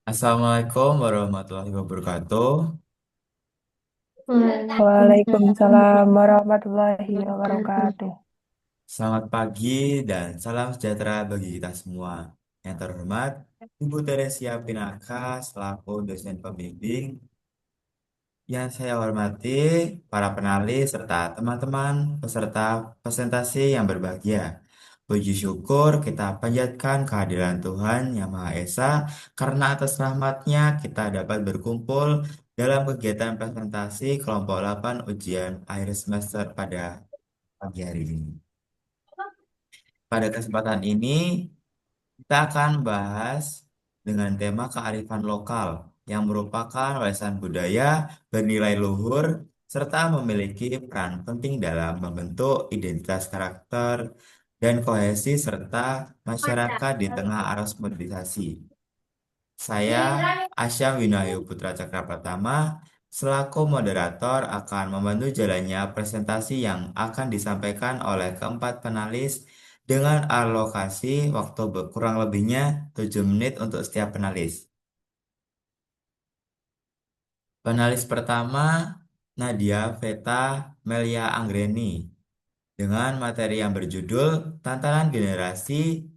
Assalamualaikum warahmatullahi wabarakatuh. Waalaikumsalam warahmatullahi wabarakatuh. Selamat pagi dan salam sejahtera bagi kita semua. Yang terhormat, Ibu Teresia Pinaka selaku dosen pembimbing. Yang saya hormati, para penalis serta teman-teman peserta presentasi yang berbahagia. Puji syukur kita panjatkan kehadiran Tuhan Yang Maha Esa karena atas rahmatnya kita dapat berkumpul dalam kegiatan presentasi kelompok 8 ujian akhir semester pada pagi hari ini. Pada kesempatan ini, kita akan bahas dengan tema kearifan lokal yang merupakan warisan budaya bernilai luhur serta memiliki peran penting dalam membentuk identitas karakter dan kohesi serta masyarakat di tengah arus modernisasi. Saya, Asyam Winayu Putra Cakrapratama, selaku moderator akan membantu jalannya presentasi yang akan disampaikan oleh keempat penalis dengan alokasi waktu kurang lebihnya 7 menit untuk setiap penalis. Penalis pertama, Nadia Veta Melia Anggreni, dengan materi yang berjudul Tantangan Generasi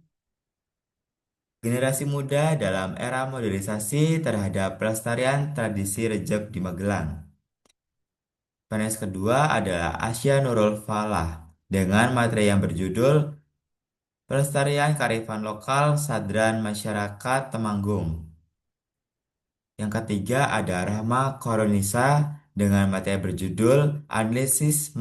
Muda dalam Era Modernisasi Terhadap Pelestarian Tradisi Rejep di Magelang. Penulis kedua adalah Asya Nurul Falah dengan materi yang berjudul Pelestarian Kearifan Lokal Sadran Masyarakat Temanggung. Yang ketiga ada Rahma Koronisa dengan materi berjudul Analisis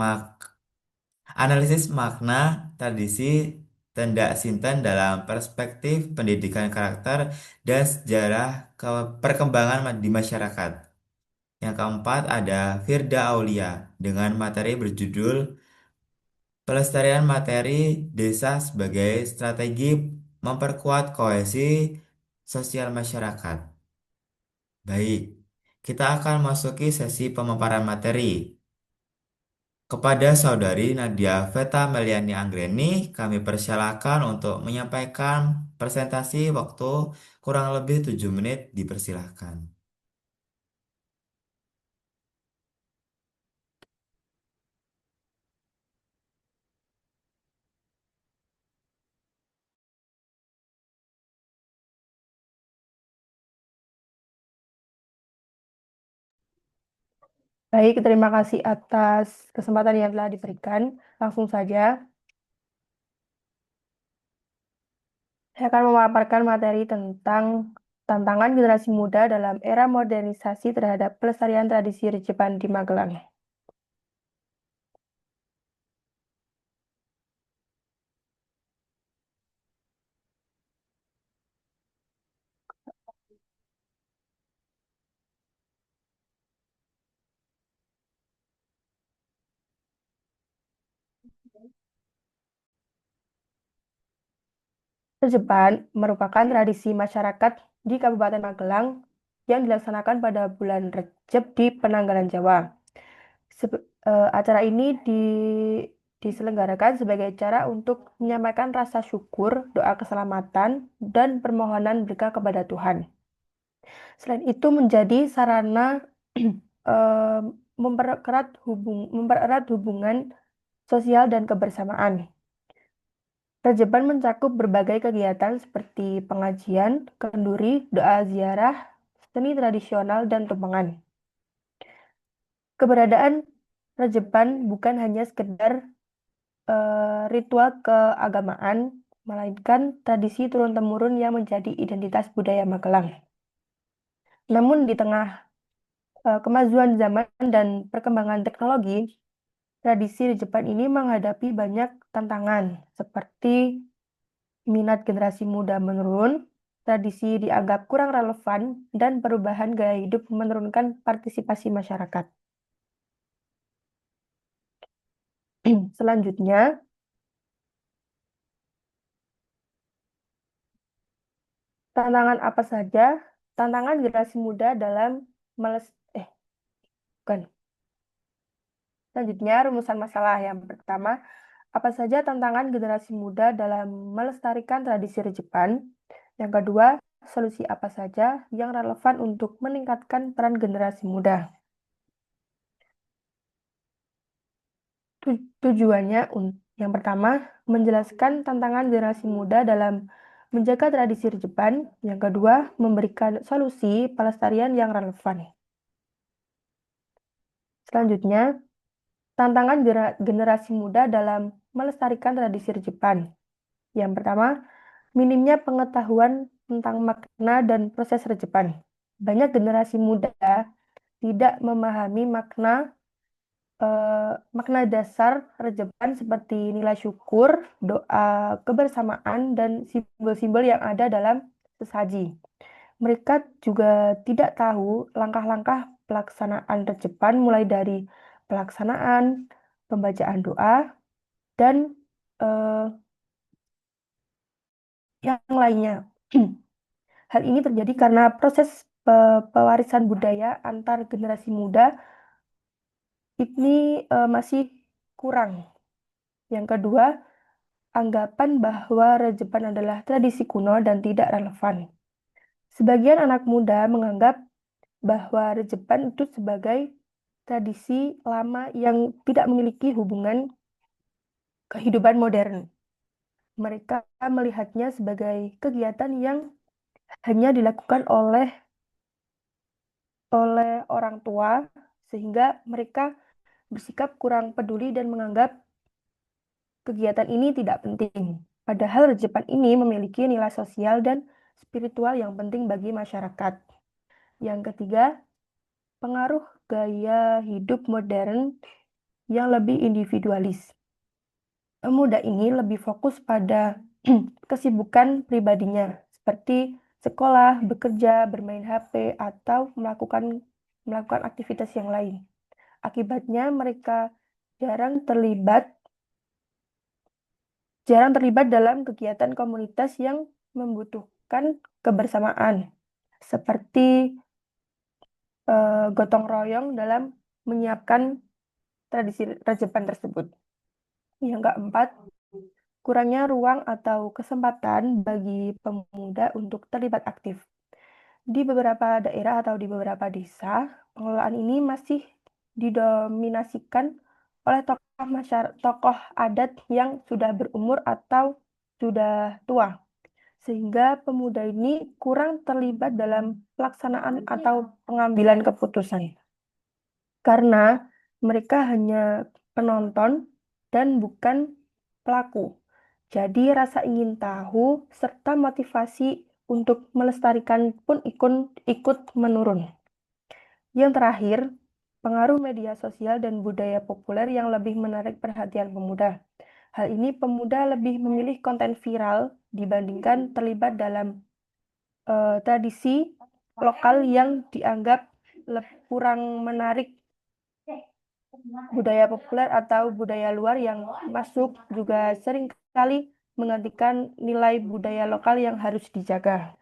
Makna Tradisi Tendak Sinten dalam Perspektif Pendidikan Karakter dan Sejarah Perkembangan di Masyarakat. Yang keempat ada Firda Aulia dengan materi berjudul Pelestarian Materi Desa sebagai Strategi Memperkuat Kohesi Sosial Masyarakat. Baik, kita akan masuki sesi pemaparan materi. Kepada Saudari Nadia Veta Meliani Anggreni, kami persilakan untuk menyampaikan presentasi waktu kurang lebih 7 menit, dipersilahkan. Baik, terima kasih atas kesempatan yang telah diberikan. Langsung saja, saya akan memaparkan materi tentang tantangan generasi muda dalam era modernisasi terhadap pelestarian tradisi Rejepan di Magelang. Rejepan merupakan tradisi masyarakat di Kabupaten Magelang yang dilaksanakan pada bulan Rejeb di Penanggalan Jawa. Acara ini diselenggarakan sebagai cara untuk menyampaikan rasa syukur, doa keselamatan, dan permohonan berkah kepada Tuhan. Selain itu menjadi sarana eh, mempererat hubungan sosial dan kebersamaan. Rejepan mencakup berbagai kegiatan seperti pengajian, kenduri, doa ziarah, seni tradisional, dan tumpengan. Keberadaan Rejepan bukan hanya sekedar ritual keagamaan, melainkan tradisi turun-temurun yang menjadi identitas budaya Magelang. Namun di tengah kemajuan zaman dan perkembangan teknologi, tradisi di Jepang ini menghadapi banyak tantangan seperti minat generasi muda menurun, tradisi dianggap kurang relevan, dan perubahan gaya hidup menurunkan partisipasi masyarakat. Selanjutnya, tantangan apa saja? Tantangan generasi muda dalam meles eh bukan. Selanjutnya, rumusan masalah yang pertama, apa saja tantangan generasi muda dalam melestarikan tradisi Rejepan? Yang kedua, solusi apa saja yang relevan untuk meningkatkan peran generasi muda. Tujuannya yang pertama, menjelaskan tantangan generasi muda dalam menjaga tradisi Jepan. Yang kedua, memberikan solusi pelestarian yang relevan. Selanjutnya, tantangan generasi muda dalam melestarikan tradisi Jepan. Yang pertama, minimnya pengetahuan tentang makna dan proses rejepan. Banyak generasi muda tidak memahami makna dasar rejepan seperti nilai syukur, doa kebersamaan, dan simbol-simbol yang ada dalam sesaji. Mereka juga tidak tahu langkah-langkah pelaksanaan rejepan mulai dari pelaksanaan, pembacaan doa, dan eh, yang lainnya. Hal ini terjadi karena proses pewarisan budaya antar generasi muda ini masih kurang. Yang kedua, anggapan bahwa rejepan adalah tradisi kuno dan tidak relevan. Sebagian anak muda menganggap bahwa rejepan itu sebagai tradisi lama yang tidak memiliki hubungan kehidupan modern. Mereka melihatnya sebagai kegiatan yang hanya dilakukan oleh orang tua, sehingga mereka bersikap kurang peduli dan menganggap kegiatan ini tidak penting. Padahal rejepan ini memiliki nilai sosial dan spiritual yang penting bagi masyarakat. Yang ketiga, pengaruh gaya hidup modern yang lebih individualis. Pemuda ini lebih fokus pada kesibukan pribadinya, seperti sekolah, bekerja, bermain HP, atau melakukan aktivitas yang lain. Akibatnya mereka jarang terlibat dalam kegiatan komunitas yang membutuhkan kebersamaan, seperti gotong royong dalam menyiapkan tradisi rejepan tersebut. Yang keempat, kurangnya ruang atau kesempatan bagi pemuda untuk terlibat aktif. Di beberapa daerah atau di beberapa desa, pengelolaan ini masih didominasikan oleh tokoh adat yang sudah berumur atau sudah tua, sehingga pemuda ini kurang terlibat dalam pelaksanaan atau pengambilan keputusan. Karena mereka hanya penonton dan bukan pelaku. Jadi rasa ingin tahu serta motivasi untuk melestarikan pun ikut menurun. Yang terakhir, pengaruh media sosial dan budaya populer yang lebih menarik perhatian pemuda. Hal ini pemuda lebih memilih konten viral dibandingkan terlibat dalam tradisi lokal yang dianggap kurang menarik. Budaya populer atau budaya luar yang masuk juga seringkali menggantikan nilai budaya lokal yang harus dijaga.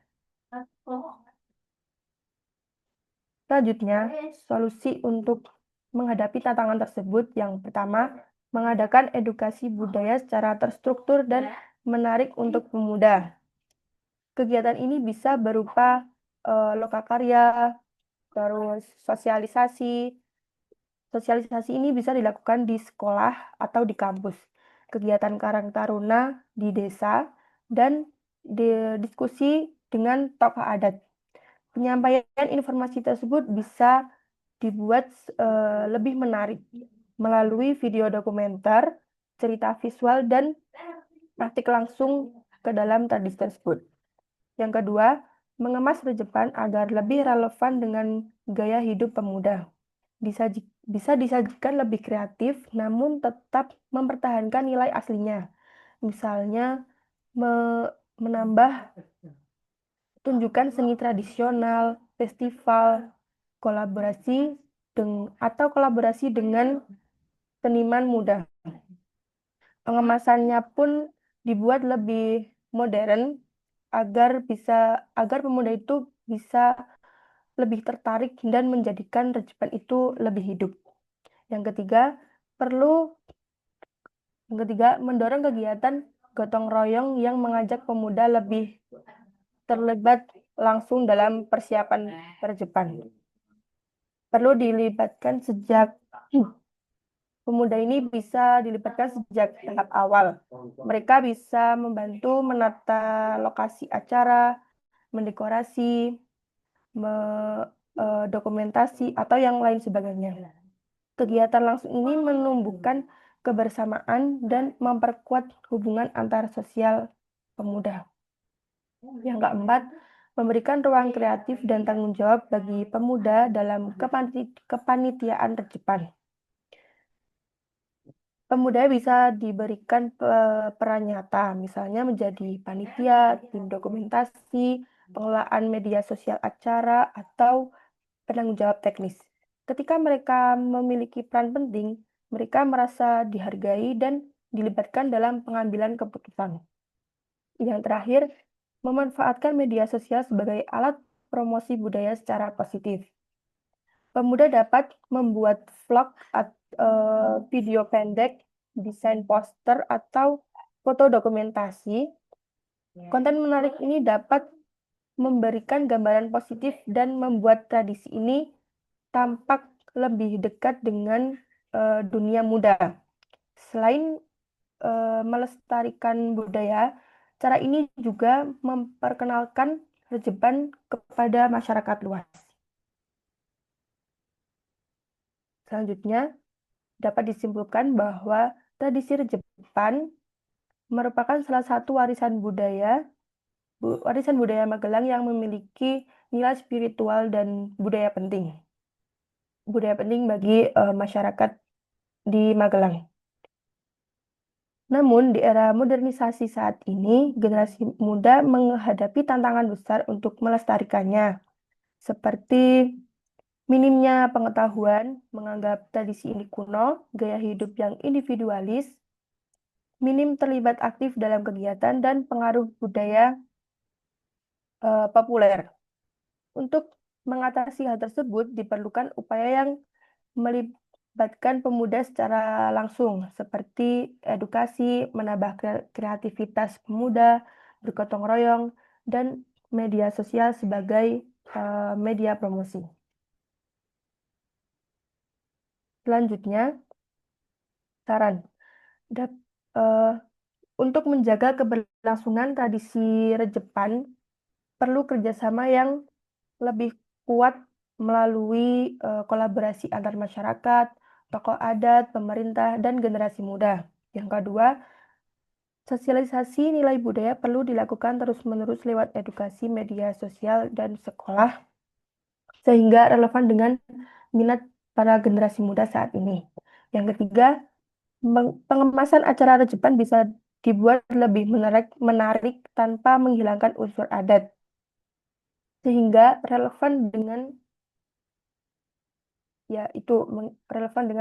Selanjutnya, solusi untuk menghadapi tantangan tersebut yang pertama, mengadakan edukasi budaya secara terstruktur dan menarik untuk pemuda. Kegiatan ini bisa berupa lokakarya, terus sosialisasi. Sosialisasi ini bisa dilakukan di sekolah atau di kampus, kegiatan Karang Taruna di desa, dan diskusi dengan tokoh adat. Penyampaian informasi tersebut bisa dibuat lebih menarik melalui video dokumenter, cerita visual, dan praktik langsung ke dalam tradisi tersebut. Yang kedua, mengemas rejepan agar lebih relevan dengan gaya hidup pemuda. Bisa disajikan lebih kreatif, namun tetap mempertahankan nilai aslinya. Misalnya, menambah tunjukkan seni tradisional, festival, kolaborasi dengan seniman muda. Pengemasannya pun dibuat lebih modern agar pemuda itu bisa lebih tertarik dan menjadikan rejepan itu lebih hidup. Yang ketiga, mendorong kegiatan gotong royong yang mengajak pemuda lebih terlibat langsung dalam persiapan Rejepan. Perlu dilibatkan sejak pemuda ini bisa dilibatkan sejak tahap awal. Mereka bisa membantu menata lokasi acara, mendekorasi, dokumentasi, atau yang lain sebagainya. Kegiatan langsung ini menumbuhkan kebersamaan dan memperkuat hubungan antar sosial pemuda. Yang keempat, memberikan ruang kreatif dan tanggung jawab bagi pemuda dalam kepanitiaan Rejepan. Pemuda bisa diberikan peran nyata, misalnya menjadi panitia, tim dokumentasi, pengelolaan media sosial acara, atau penanggung jawab teknis. Ketika mereka memiliki peran penting, mereka merasa dihargai dan dilibatkan dalam pengambilan keputusan. Yang terakhir, memanfaatkan media sosial sebagai alat promosi budaya secara positif. Pemuda dapat membuat vlog, video pendek, desain poster, atau foto dokumentasi. Konten menarik ini dapat memberikan gambaran positif dan membuat tradisi ini tampak lebih dekat dengan dunia muda. Selain melestarikan budaya, cara ini juga memperkenalkan Rejeban kepada masyarakat luas. Selanjutnya, dapat disimpulkan bahwa tradisi Rejeban merupakan salah satu warisan budaya Magelang yang memiliki nilai spiritual dan budaya penting bagi masyarakat di Magelang. Namun, di era modernisasi saat ini, generasi muda menghadapi tantangan besar untuk melestarikannya, seperti minimnya pengetahuan, menganggap tradisi ini kuno, gaya hidup yang individualis, minim terlibat aktif dalam kegiatan, dan pengaruh budaya populer. Untuk mengatasi hal tersebut, diperlukan upaya yang melibatkan pemuda secara langsung, seperti edukasi, menambah kreativitas pemuda, bergotong royong, dan media sosial sebagai media promosi. Selanjutnya, saran. Untuk menjaga keberlangsungan tradisi Rejepan, perlu kerjasama yang lebih kuat melalui kolaborasi antar masyarakat, tokoh adat, pemerintah, dan generasi muda. Yang kedua, sosialisasi nilai budaya perlu dilakukan terus-menerus lewat edukasi media sosial dan sekolah, sehingga relevan dengan minat para generasi muda saat ini. Yang ketiga, pengemasan acara Rejepan bisa dibuat lebih menarik tanpa menghilangkan unsur adat, sehingga relevan dengan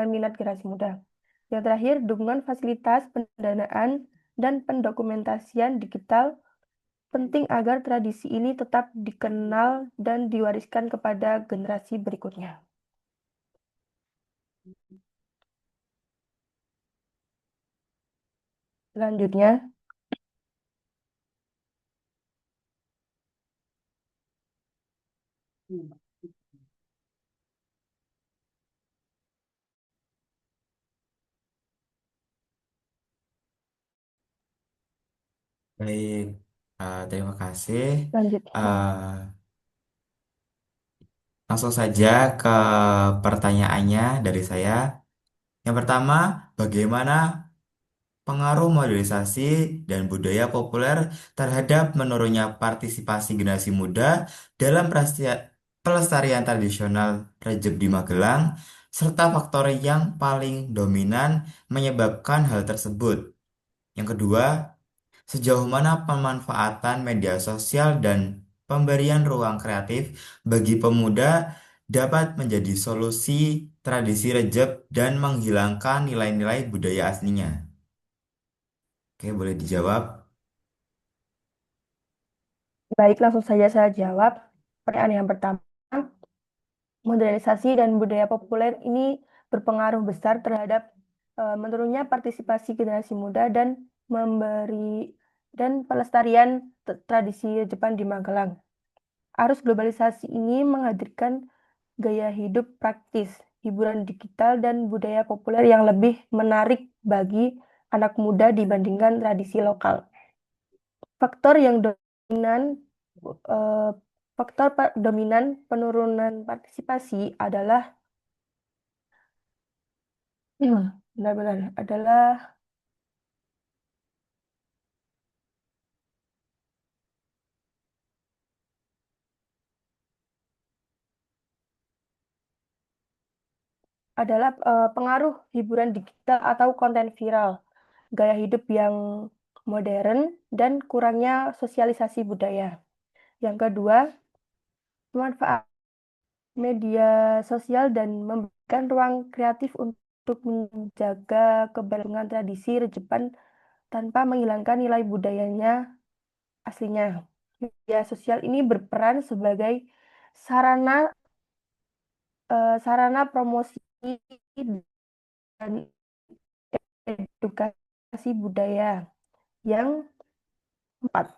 minat generasi muda. Yang terakhir, dukungan fasilitas, pendanaan, dan pendokumentasian digital penting agar tradisi ini tetap dikenal dan diwariskan kepada generasi berikutnya. Selanjutnya, Baik, terima kasih. selanjutnya, Eh, Langsung saja ke pertanyaannya dari saya. Yang pertama, bagaimana pengaruh modernisasi dan budaya populer terhadap menurunnya partisipasi generasi muda dalam pelestarian tradisional Rejeb di Magelang, serta faktor yang paling dominan menyebabkan hal tersebut. Yang kedua, sejauh mana pemanfaatan media sosial dan pemberian ruang kreatif bagi pemuda dapat menjadi solusi tradisi Rejeb dan menghilangkan nilai-nilai budaya aslinya? Oke, boleh dijawab. baik, langsung saja saya jawab. Pertanyaan yang pertama, modernisasi dan budaya populer ini berpengaruh besar terhadap menurunnya partisipasi generasi muda dan memberi dan pelestarian tradisi Jepang di Magelang. Arus globalisasi ini menghadirkan gaya hidup praktis, hiburan digital, dan budaya populer yang lebih menarik bagi anak muda dibandingkan tradisi lokal. Faktor yang dominan eh, dominan penurunan partisipasi benar-benar adalah pengaruh hiburan digital atau konten viral, gaya hidup yang modern, dan kurangnya sosialisasi budaya. Yang kedua, manfaat media sosial dan memberikan ruang kreatif untuk menjaga keberlangsungan tradisi Jepan tanpa menghilangkan nilai budayanya aslinya. Media sosial ini berperan sebagai sarana sarana promosi dan edukasi budaya. Yang empat,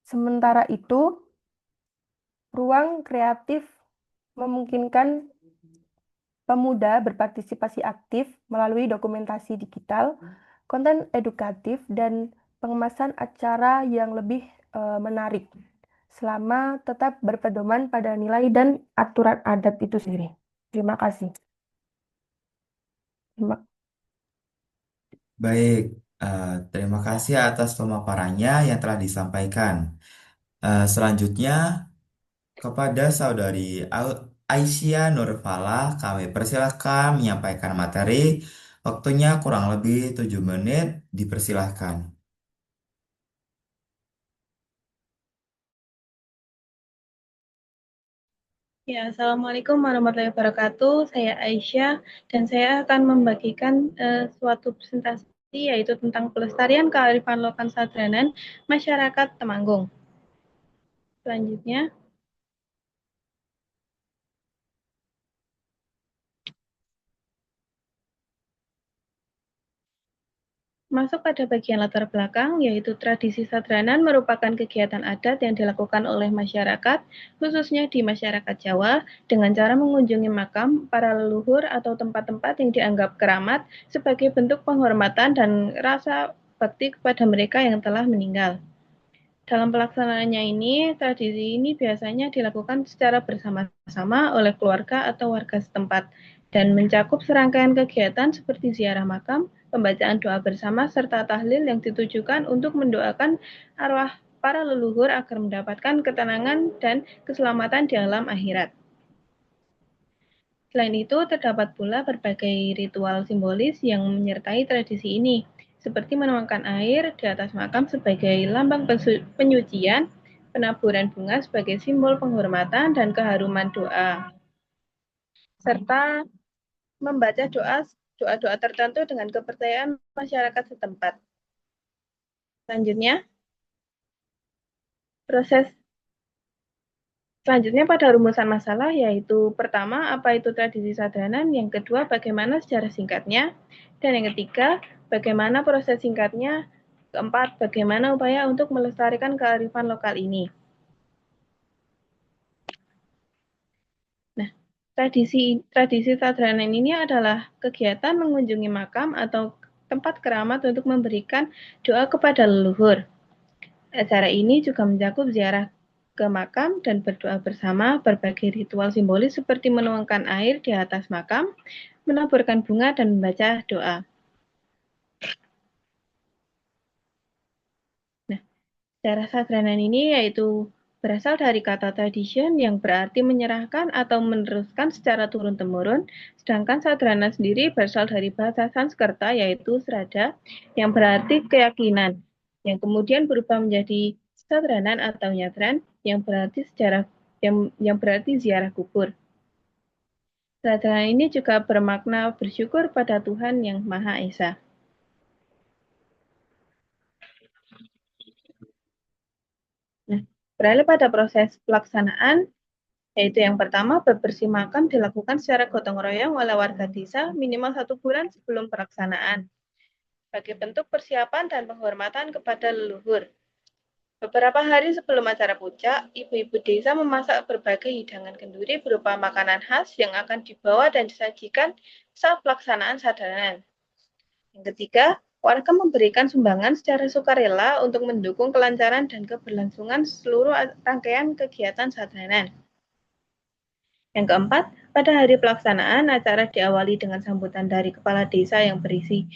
sementara itu, ruang kreatif memungkinkan pemuda berpartisipasi aktif melalui dokumentasi digital, konten edukatif, dan pengemasan acara yang lebih menarik, selama tetap berpedoman pada nilai dan aturan adat itu sendiri. Terima kasih. Terima- Baik, terima kasih atas pemaparannya yang telah disampaikan. Selanjutnya, kepada Saudari Aisyah Nurfalah, kami persilahkan menyampaikan materi. Waktunya kurang lebih 7 menit, dipersilahkan. Ya, Assalamualaikum warahmatullahi wabarakatuh. Saya Aisyah dan saya akan membagikan suatu presentasi yaitu tentang pelestarian kearifan lokal Sadranan masyarakat Temanggung. Selanjutnya, masuk pada bagian latar belakang, yaitu tradisi Sadranan merupakan kegiatan adat yang dilakukan oleh masyarakat, khususnya di masyarakat Jawa, dengan cara mengunjungi makam para leluhur atau tempat-tempat yang dianggap keramat sebagai bentuk penghormatan dan rasa bakti kepada mereka yang telah meninggal. Dalam pelaksanaannya ini, tradisi ini biasanya dilakukan secara bersama-sama oleh keluarga atau warga setempat dan mencakup serangkaian kegiatan seperti ziarah makam, pembacaan doa bersama, serta tahlil yang ditujukan untuk mendoakan arwah para leluhur agar mendapatkan ketenangan dan keselamatan di alam akhirat. Selain itu, terdapat pula berbagai ritual simbolis yang menyertai tradisi ini, seperti menuangkan air di atas makam sebagai lambang penyucian, penaburan bunga sebagai simbol penghormatan dan keharuman doa, serta membaca doa-doa tertentu dengan kepercayaan masyarakat setempat. Selanjutnya, proses Selanjutnya pada rumusan masalah, yaitu pertama, apa itu tradisi Sadranan, yang kedua, bagaimana sejarah singkatnya, dan yang ketiga, bagaimana proses singkatnya, keempat, bagaimana upaya untuk melestarikan kearifan lokal ini. Nah, tradisi Sadranan ini adalah kegiatan mengunjungi makam atau tempat keramat untuk memberikan doa kepada leluhur. Acara ini juga mencakup ziarah ke makam dan berdoa bersama, berbagai ritual simbolis seperti menuangkan air di atas makam, menaburkan bunga, dan membaca doa. Nah, cara sadranan ini yaitu berasal dari kata tradition yang berarti menyerahkan atau meneruskan secara turun-temurun, sedangkan sadrana sendiri berasal dari bahasa Sanskerta yaitu srada yang berarti keyakinan, yang kemudian berubah menjadi sadranan atau nyadran yang berarti yang berarti ziarah kubur. Sadranan ini juga bermakna bersyukur pada Tuhan yang Maha Esa. Nah, beralih pada proses pelaksanaan, yaitu yang pertama, bebersih makam dilakukan secara gotong royong oleh warga desa minimal 1 bulan sebelum pelaksanaan. sebagai bentuk persiapan dan penghormatan kepada leluhur. Beberapa hari sebelum acara puncak, ibu-ibu desa memasak berbagai hidangan kenduri berupa makanan khas yang akan dibawa dan disajikan saat pelaksanaan sadanan. Yang ketiga, warga memberikan sumbangan secara sukarela untuk mendukung kelancaran dan keberlangsungan seluruh rangkaian kegiatan sadanan. Yang keempat, pada hari pelaksanaan, acara diawali dengan sambutan dari kepala desa yang berisi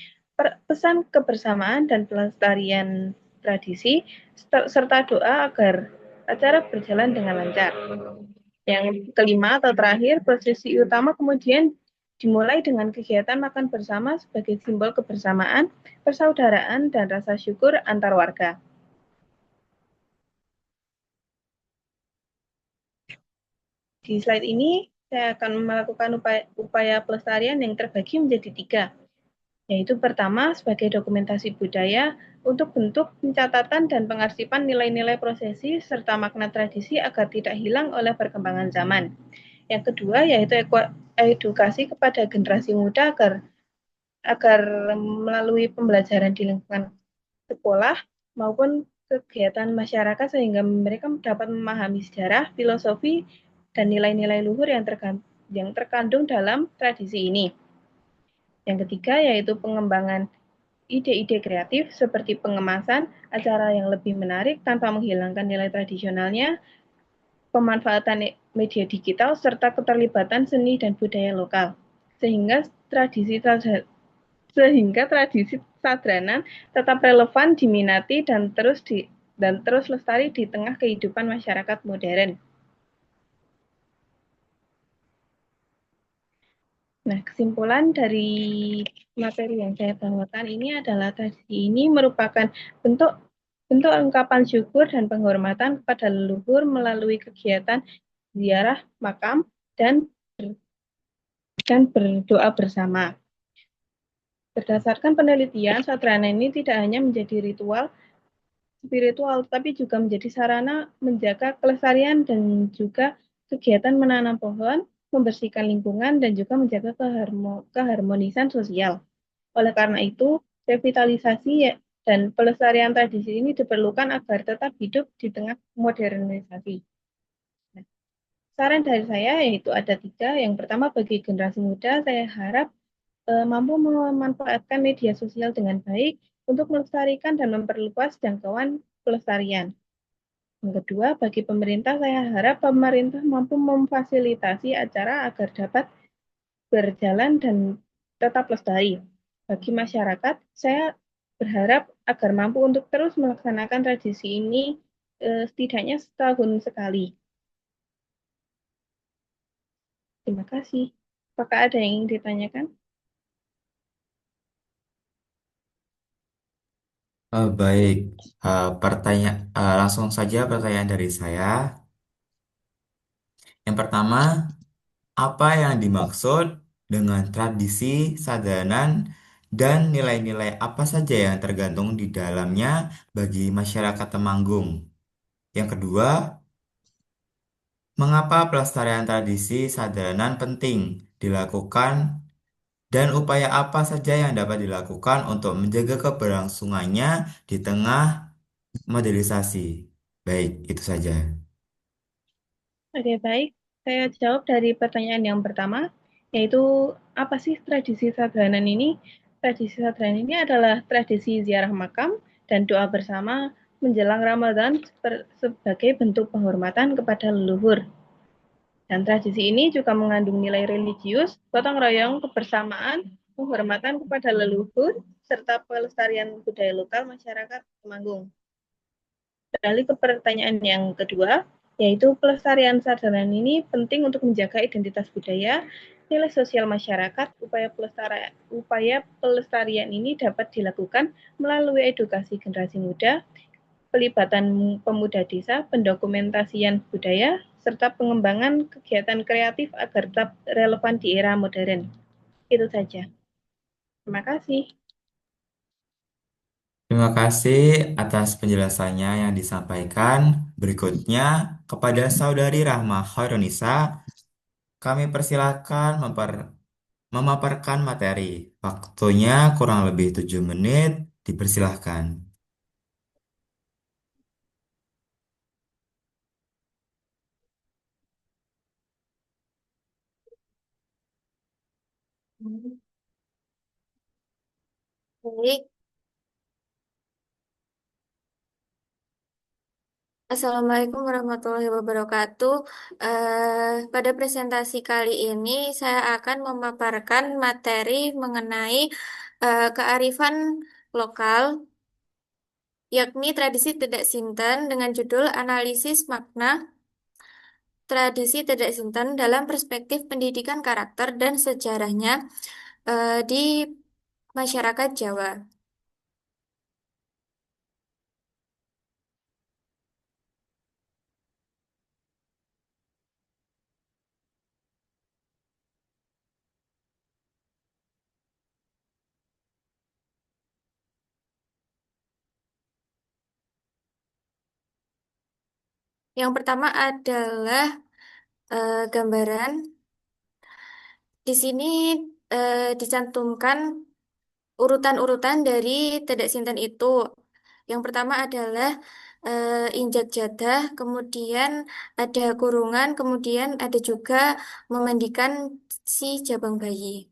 pesan kebersamaan dan pelestarian tradisi, serta doa agar acara berjalan dengan lancar. Yang kelima atau terakhir, prosesi utama kemudian dimulai dengan kegiatan makan bersama sebagai simbol kebersamaan, persaudaraan, dan rasa syukur antar warga. Di slide ini, saya akan melakukan upaya pelestarian yang terbagi menjadi 3, yaitu pertama sebagai dokumentasi budaya untuk bentuk pencatatan dan pengarsipan nilai-nilai prosesi serta makna tradisi agar tidak hilang oleh perkembangan zaman. Yang kedua yaitu edukasi kepada generasi muda agar melalui pembelajaran di lingkungan sekolah maupun kegiatan masyarakat sehingga mereka dapat memahami sejarah, filosofi, dan nilai-nilai luhur yang terkandung dalam tradisi ini. Yang ketiga yaitu pengembangan ide-ide kreatif seperti pengemasan acara yang lebih menarik tanpa menghilangkan nilai tradisionalnya, pemanfaatan media digital, serta keterlibatan seni dan budaya lokal. Sehingga tradisi sadranan tetap relevan, diminati, dan terus lestari di tengah kehidupan masyarakat modern. Nah, kesimpulan dari materi yang saya bawakan ini adalah tradisi ini merupakan bentuk ungkapan syukur dan penghormatan kepada leluhur melalui kegiatan ziarah makam dan berdoa bersama. Berdasarkan penelitian, sadranan ini tidak hanya menjadi ritual spiritual, tapi juga menjadi sarana menjaga kelestarian dan juga kegiatan menanam pohon, membersihkan lingkungan, dan juga menjaga keharmonisan sosial. Oleh karena itu, revitalisasi dan pelestarian tradisi ini diperlukan agar tetap hidup di tengah modernisasi. Nah, saran dari saya yaitu ada 3. Yang pertama, bagi generasi muda, saya harap mampu memanfaatkan media sosial dengan baik untuk melestarikan dan memperluas jangkauan pelestarian. Yang kedua, bagi pemerintah, saya harap pemerintah mampu memfasilitasi acara agar dapat berjalan dan tetap lestari. Bagi masyarakat, saya berharap agar mampu untuk terus melaksanakan tradisi ini setidaknya setahun sekali. Terima kasih. Apakah ada yang ingin ditanyakan? Baik, langsung saja pertanyaan dari saya. Yang pertama, apa yang dimaksud dengan tradisi sadanan dan nilai-nilai apa saja yang tergantung di dalamnya bagi masyarakat Temanggung? Yang kedua, mengapa pelestarian tradisi sadanan penting dilakukan dan upaya apa saja yang dapat dilakukan untuk menjaga keberlangsungannya di tengah modernisasi? Baik, itu saja. Oke, baik. Saya jawab dari pertanyaan yang pertama, yaitu apa sih tradisi sadranan ini? Tradisi sadranan ini adalah tradisi ziarah makam dan doa bersama menjelang Ramadan sebagai bentuk penghormatan kepada leluhur. Dan tradisi ini juga mengandung nilai religius, gotong royong, kebersamaan, penghormatan kepada leluhur, serta pelestarian budaya lokal masyarakat Temanggung. Beralih ke pertanyaan yang kedua, yaitu pelestarian sadaran ini penting untuk menjaga identitas budaya, nilai sosial masyarakat. Upaya pelestarian ini dapat dilakukan melalui edukasi generasi muda, pelibatan pemuda desa, pendokumentasian budaya, serta pengembangan kegiatan kreatif agar tetap relevan di era modern. Itu saja. Terima kasih. Terima kasih atas penjelasannya yang disampaikan. Berikutnya, kepada Saudari Rahma Khairunisa, kami persilakan memaparkan materi. Waktunya kurang lebih 7 menit. Dipersilahkan. Baik, Assalamualaikum warahmatullahi wabarakatuh. Pada presentasi kali ini saya akan memaparkan materi mengenai kearifan lokal, yakni tradisi Tedak Sinten dengan judul Analisis Makna Tradisi Tedak Sinten dalam Perspektif Pendidikan Karakter dan Sejarahnya di Masyarakat Jawa. Yang pertama adalah gambaran. Di sini dicantumkan urutan-urutan dari Tedak Sinten itu. Yang pertama adalah injak jadah, kemudian ada kurungan, kemudian ada juga memandikan si jabang bayi.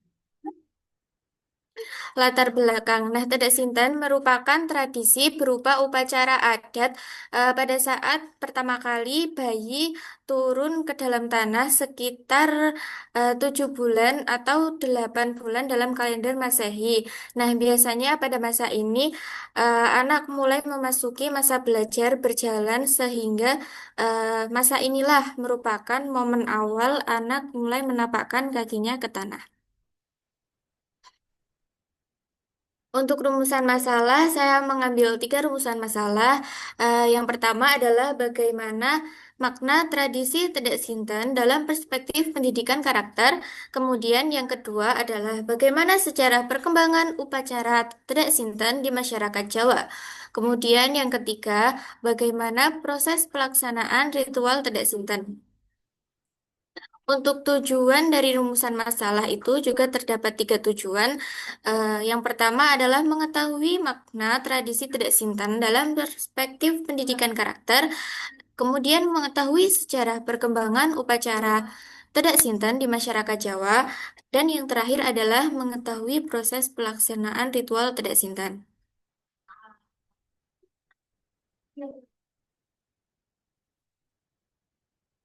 Latar belakang. Nah, Tedak Sinten merupakan tradisi berupa upacara adat pada saat pertama kali bayi turun ke dalam tanah sekitar 7 bulan atau 8 bulan dalam kalender Masehi. Nah, biasanya pada masa ini anak mulai memasuki masa belajar berjalan sehingga masa inilah merupakan momen awal anak mulai menapakkan kakinya ke tanah. Untuk rumusan masalah, saya mengambil 3 rumusan masalah. Yang pertama adalah bagaimana makna tradisi Tedak Sinten dalam perspektif pendidikan karakter. Kemudian yang kedua adalah bagaimana sejarah perkembangan upacara Tedak Sinten di masyarakat Jawa. Kemudian yang ketiga, bagaimana proses pelaksanaan ritual Tedak Sinten. Untuk tujuan dari rumusan masalah itu juga terdapat 3 tujuan. Yang pertama adalah mengetahui makna tradisi Tedak Sinten dalam perspektif pendidikan karakter, kemudian mengetahui sejarah perkembangan upacara Tedak Sinten di masyarakat Jawa, dan yang terakhir adalah mengetahui proses pelaksanaan ritual Tedak Sinten.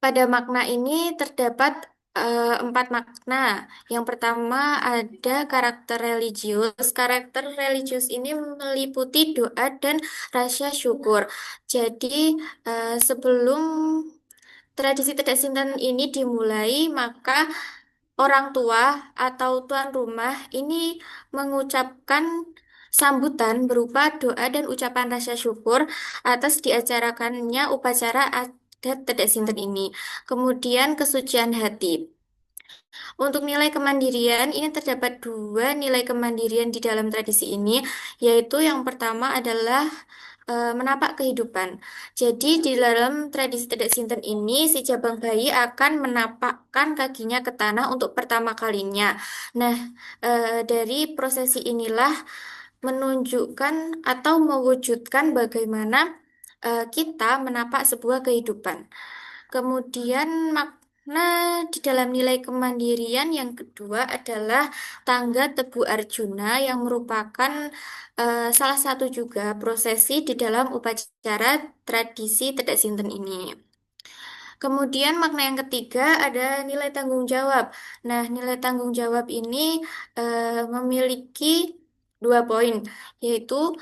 Pada makna ini terdapat 4 makna. Yang pertama ada karakter religius. Karakter religius ini meliputi doa dan rasa syukur. Jadi sebelum tradisi Tedak Sinten ini dimulai, maka orang tua atau tuan rumah ini mengucapkan sambutan berupa doa dan ucapan rasa syukur atas diacarakannya upacara adat Tedak Sinten ini. Kemudian kesucian hati. Untuk nilai kemandirian, ini terdapat 2 nilai kemandirian di dalam tradisi ini, yaitu yang pertama adalah menapak kehidupan. Jadi di dalam tradisi Tedak Sinten ini, si jabang bayi akan menapakkan kakinya ke tanah untuk pertama kalinya. Nah, dari prosesi inilah menunjukkan atau mewujudkan bagaimana kita menapak sebuah kehidupan. Kemudian makna di dalam nilai kemandirian yang kedua adalah tangga Tebu Arjuna yang merupakan salah satu juga prosesi di dalam upacara tradisi Tedak Sinten ini. Kemudian makna yang ketiga ada nilai tanggung jawab. Nah, nilai tanggung jawab ini memiliki 2 poin, yaitu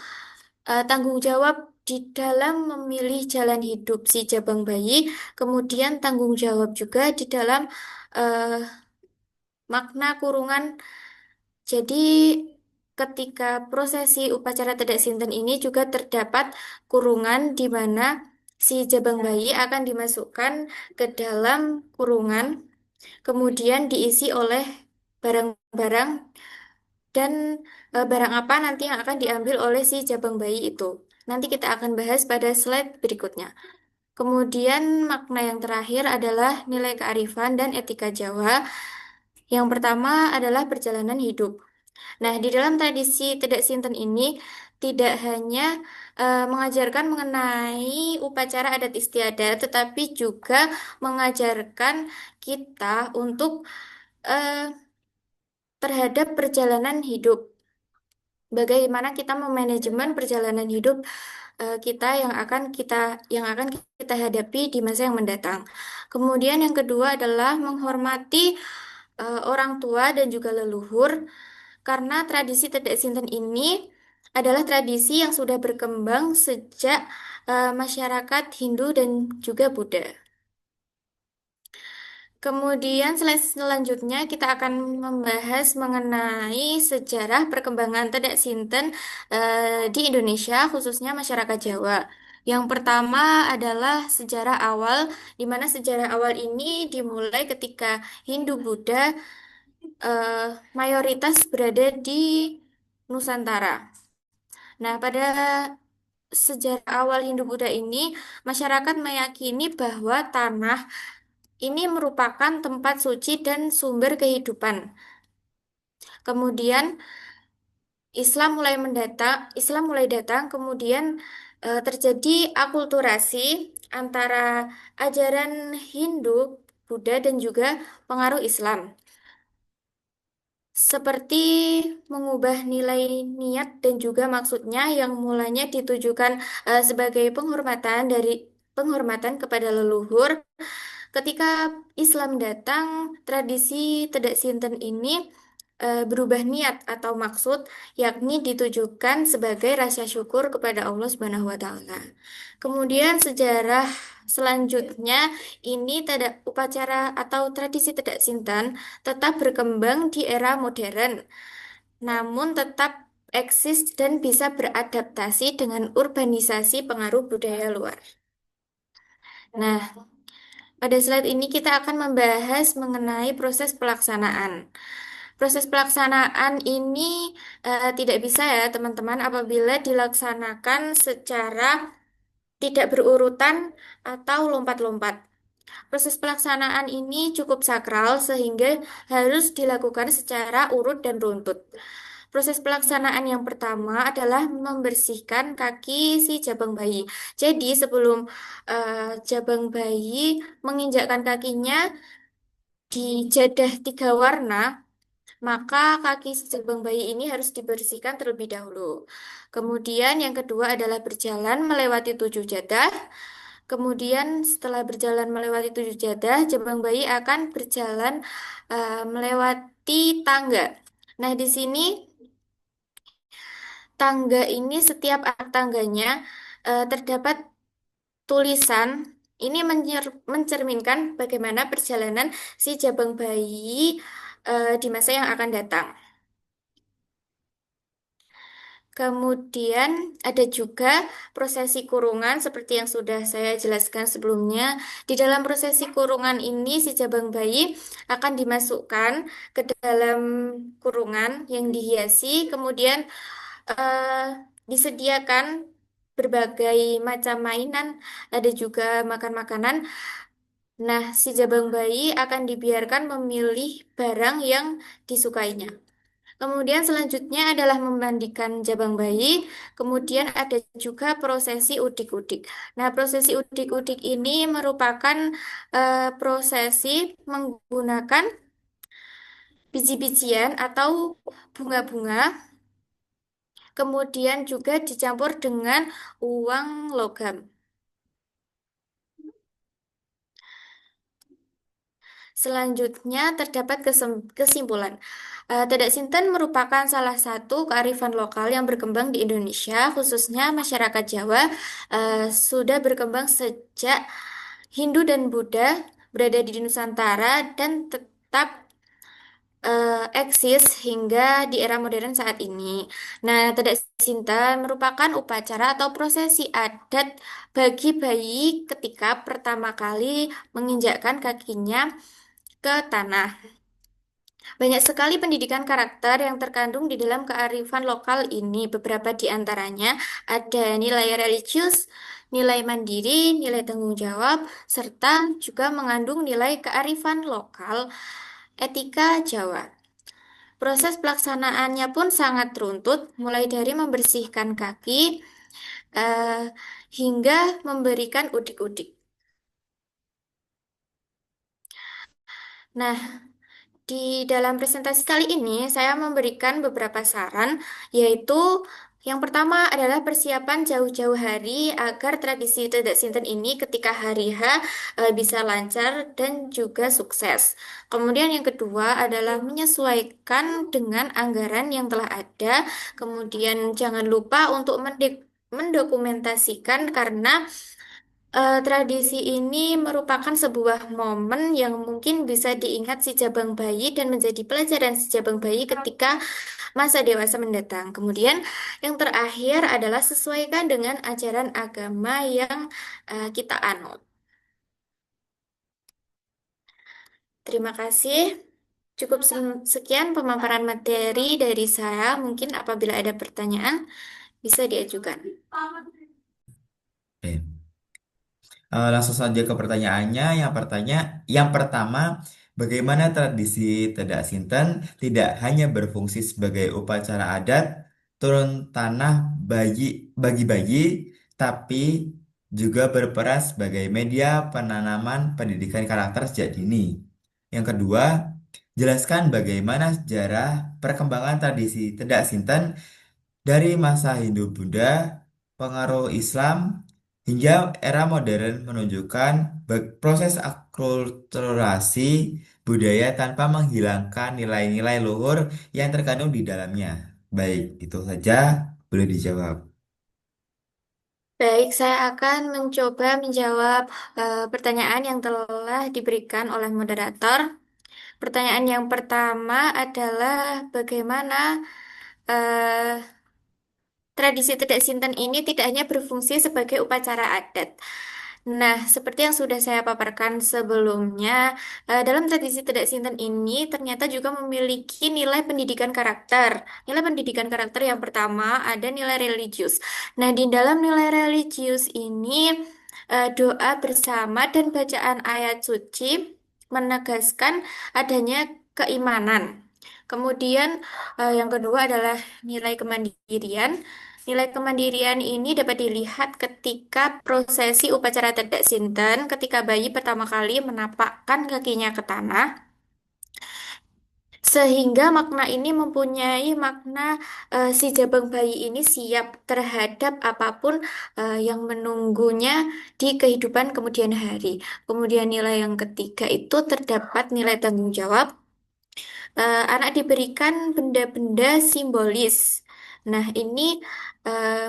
tanggung jawab di dalam memilih jalan hidup si jabang bayi, kemudian tanggung jawab juga di dalam eh, makna kurungan. Jadi ketika prosesi upacara Tedak Sinten ini juga terdapat kurungan di mana si jabang bayi akan dimasukkan ke dalam kurungan, kemudian diisi oleh barang-barang dan barang apa nanti yang akan diambil oleh si jabang bayi itu. Nanti kita akan bahas pada slide berikutnya. Kemudian makna yang terakhir adalah nilai kearifan dan etika Jawa. Yang pertama adalah perjalanan hidup. Nah, di dalam tradisi Tedak Sinten ini tidak hanya mengajarkan mengenai upacara adat istiadat, tetapi juga mengajarkan kita untuk eh, terhadap perjalanan hidup. Bagaimana kita memanajemen perjalanan hidup kita yang akan kita hadapi di masa yang mendatang. Kemudian yang kedua adalah menghormati orang tua dan juga leluhur karena tradisi Tedak Sinten ini adalah tradisi yang sudah berkembang sejak masyarakat Hindu dan juga Buddha. Kemudian selanjutnya kita akan membahas mengenai sejarah perkembangan Tedak Sinten di Indonesia, khususnya masyarakat Jawa. Yang pertama adalah sejarah awal, di mana sejarah awal ini dimulai ketika Hindu-Buddha eh, mayoritas berada di Nusantara. Nah, pada sejarah awal Hindu-Buddha ini, masyarakat meyakini bahwa tanah ini merupakan tempat suci dan sumber kehidupan. Kemudian Islam mulai datang, kemudian terjadi akulturasi antara ajaran Hindu, Buddha dan juga pengaruh Islam. Seperti mengubah nilai niat dan juga maksudnya yang mulanya ditujukan sebagai penghormatan kepada leluhur. Ketika Islam datang, tradisi Tedak Sinten ini berubah niat atau maksud, yakni ditujukan sebagai rasa syukur kepada Allah Subhanahu wa Ta'ala. Kemudian sejarah selanjutnya ini upacara atau tradisi Tedak Sinten tetap berkembang di era modern, namun tetap eksis dan bisa beradaptasi dengan urbanisasi pengaruh budaya luar. Nah, pada slide ini kita akan membahas mengenai proses pelaksanaan. Proses pelaksanaan ini tidak bisa ya teman-teman apabila dilaksanakan secara tidak berurutan atau lompat-lompat. Proses pelaksanaan ini cukup sakral sehingga harus dilakukan secara urut dan runtut. Proses pelaksanaan yang pertama adalah membersihkan kaki si jabang bayi. Jadi sebelum jabang bayi menginjakkan kakinya di jadah 3 warna, maka kaki si jabang bayi ini harus dibersihkan terlebih dahulu. Kemudian yang kedua adalah berjalan melewati 7 jadah. Kemudian setelah berjalan melewati 7 jadah, jabang bayi akan berjalan melewati tangga. Nah, di sini tangga ini setiap anak tangganya terdapat tulisan. Ini mencerminkan bagaimana perjalanan si jabang bayi di masa yang akan datang. Kemudian ada juga prosesi kurungan seperti yang sudah saya jelaskan sebelumnya. Di dalam prosesi kurungan ini si jabang bayi akan dimasukkan ke dalam kurungan yang dihiasi, kemudian disediakan berbagai macam mainan, ada juga makan makanan. Nah, si jabang bayi akan dibiarkan memilih barang yang disukainya. Kemudian selanjutnya adalah memandikan jabang bayi. Kemudian ada juga prosesi udik-udik. Nah, prosesi udik-udik ini merupakan prosesi menggunakan biji-bijian atau bunga-bunga. Kemudian juga dicampur dengan uang logam. Selanjutnya terdapat kesimpulan. Tedak Sinten merupakan salah satu kearifan lokal yang berkembang di Indonesia, khususnya masyarakat Jawa, sudah berkembang sejak Hindu dan Buddha berada di Nusantara dan tetap eksis hingga di era modern saat ini. Nah, Tedak Sinten merupakan upacara atau prosesi adat bagi bayi ketika pertama kali menginjakkan kakinya ke tanah. Banyak sekali pendidikan karakter yang terkandung di dalam kearifan lokal ini. Beberapa di antaranya ada nilai religius, nilai mandiri, nilai tanggung jawab, serta juga mengandung nilai kearifan lokal, etika Jawa. Proses pelaksanaannya pun sangat runtut, mulai dari membersihkan kaki eh, hingga memberikan udik-udik. Nah, di dalam presentasi kali ini, saya memberikan beberapa saran, yaitu yang pertama adalah persiapan jauh-jauh hari agar tradisi Tidak Sinten ini ketika hari H bisa lancar dan juga sukses. Kemudian yang kedua adalah menyesuaikan dengan anggaran yang telah ada. Kemudian jangan lupa untuk mendokumentasikan karena tradisi ini merupakan sebuah momen yang mungkin bisa diingat si jabang bayi dan menjadi pelajaran si jabang bayi ketika masa dewasa mendatang. Kemudian yang terakhir adalah sesuaikan dengan ajaran agama yang kita anut. Terima kasih. Cukup sekian pemaparan materi dari saya. Mungkin apabila ada pertanyaan bisa diajukan. Oke. Langsung saja ke pertanyaannya. Yang pertama, bagaimana tradisi Tedak Sinten tidak hanya berfungsi sebagai upacara adat turun tanah bagi bayi, tapi juga berperan sebagai media penanaman pendidikan karakter sejak dini. Yang kedua, jelaskan bagaimana sejarah perkembangan tradisi Tedak Sinten dari masa Hindu-Buddha, pengaruh Islam, hingga era modern menunjukkan proses akulturasi budaya tanpa menghilangkan nilai-nilai luhur yang terkandung di dalamnya. Baik, itu saja boleh dijawab. Baik, saya akan mencoba menjawab pertanyaan yang telah diberikan oleh moderator. Pertanyaan yang pertama adalah bagaimana eh, tradisi Tidak Sinten ini tidak hanya berfungsi sebagai upacara adat. Nah, seperti yang sudah saya paparkan sebelumnya, dalam tradisi Tidak Sinten ini ternyata juga memiliki nilai pendidikan karakter. Nilai pendidikan karakter yang pertama ada nilai religius. Nah, di dalam nilai religius ini, doa bersama dan bacaan ayat suci menegaskan adanya keimanan. Kemudian, yang kedua adalah nilai kemandirian. Nilai kemandirian ini dapat dilihat ketika prosesi upacara Tedak Sinten, ketika bayi pertama kali menapakkan kakinya ke tanah, sehingga makna ini mempunyai makna si jabang bayi ini siap terhadap apapun yang menunggunya di kehidupan kemudian hari. Kemudian nilai yang ketiga itu terdapat nilai tanggung jawab. Anak diberikan benda-benda simbolis. Nah, ini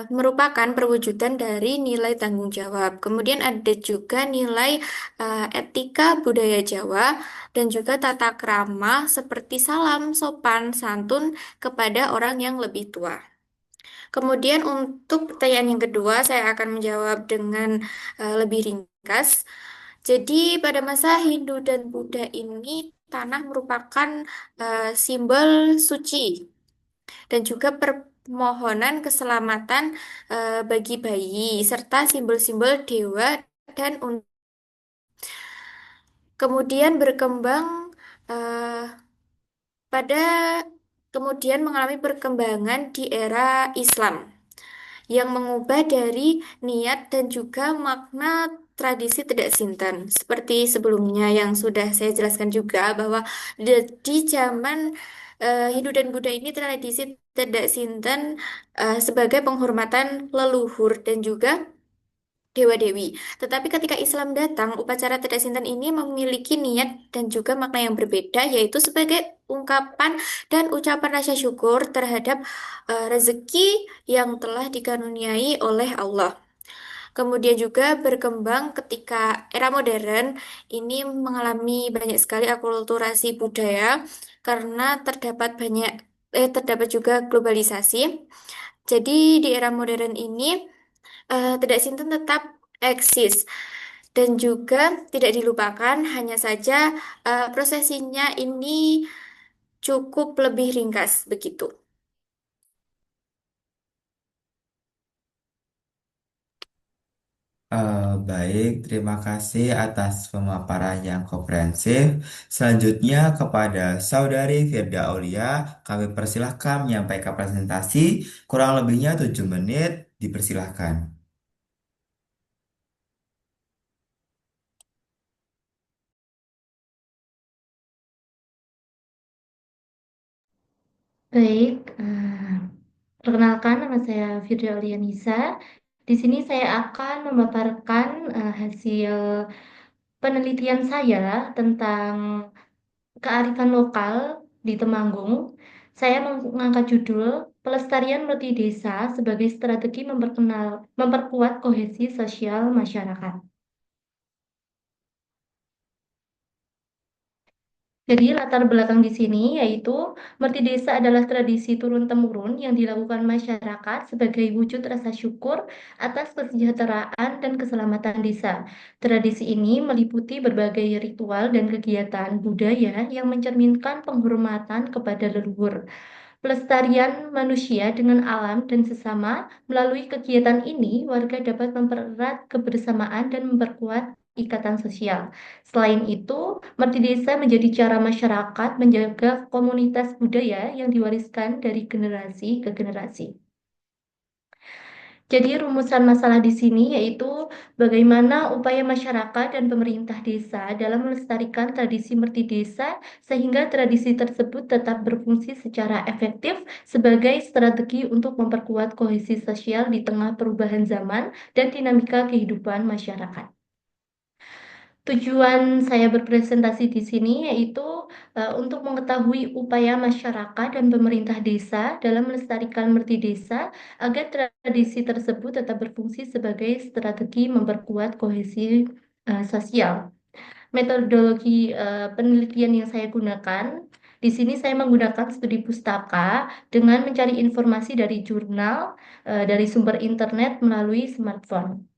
merupakan perwujudan dari nilai tanggung jawab. Kemudian ada juga nilai etika budaya Jawa dan juga tata krama seperti salam, sopan, santun kepada orang yang lebih tua. Kemudian untuk pertanyaan yang kedua, saya akan menjawab dengan lebih ringkas. Jadi pada masa Hindu dan Buddha ini tanah merupakan simbol suci dan juga permohonan keselamatan bagi bayi serta simbol-simbol dewa dan kemudian berkembang eh, pada kemudian mengalami perkembangan di era Islam yang mengubah dari niat dan juga makna tradisi Tidak Sinten. Seperti sebelumnya yang sudah saya jelaskan juga bahwa di zaman Hindu dan Buddha ini tradisi Tidak Sinten sebagai penghormatan leluhur dan juga dewa-dewi. Tetapi ketika Islam datang, upacara Tidak Sinten ini memiliki niat dan juga makna yang berbeda, yaitu sebagai ungkapan dan ucapan rasa syukur terhadap rezeki yang telah dikaruniai oleh Allah. Kemudian juga berkembang ketika era modern ini mengalami banyak sekali akulturasi budaya karena terdapat juga globalisasi. Jadi di era modern ini Tidak Sinten tetap eksis dan juga tidak dilupakan, hanya saja prosesinya ini cukup lebih ringkas begitu. Baik, terima kasih atas pemaparan yang komprehensif. Selanjutnya kepada Saudari Firda Aulia, kami persilahkan menyampaikan presentasi kurang lebihnya 7 menit. Dipersilahkan. Baik, perkenalkan nama saya Firda Aulianisa. Di sini saya akan memaparkan hasil penelitian saya tentang kearifan lokal di Temanggung. Saya mengangkat judul Pelestarian Merti Desa sebagai strategi memperkuat kohesi sosial masyarakat. Jadi latar belakang di sini yaitu Merti Desa adalah tradisi turun-temurun yang dilakukan masyarakat sebagai wujud rasa syukur atas kesejahteraan dan keselamatan desa. Tradisi ini meliputi berbagai ritual dan kegiatan budaya yang mencerminkan penghormatan kepada leluhur. Pelestarian manusia dengan alam dan sesama, melalui kegiatan ini, warga dapat mempererat kebersamaan dan memperkuat ikatan sosial. Selain itu, Merti Desa menjadi cara masyarakat menjaga komunitas budaya yang diwariskan dari generasi ke generasi. Jadi rumusan masalah di sini yaitu bagaimana upaya masyarakat dan pemerintah desa dalam melestarikan tradisi merti desa sehingga tradisi tersebut tetap berfungsi secara efektif sebagai strategi untuk memperkuat kohesi sosial di tengah perubahan zaman dan dinamika kehidupan masyarakat. Tujuan saya berpresentasi di sini yaitu untuk mengetahui upaya masyarakat dan pemerintah desa dalam melestarikan merti desa agar tradisi tersebut tetap berfungsi sebagai strategi memperkuat kohesi sosial. Metodologi penelitian yang saya gunakan, di sini saya menggunakan studi pustaka dengan mencari informasi dari jurnal, dari sumber internet melalui smartphone.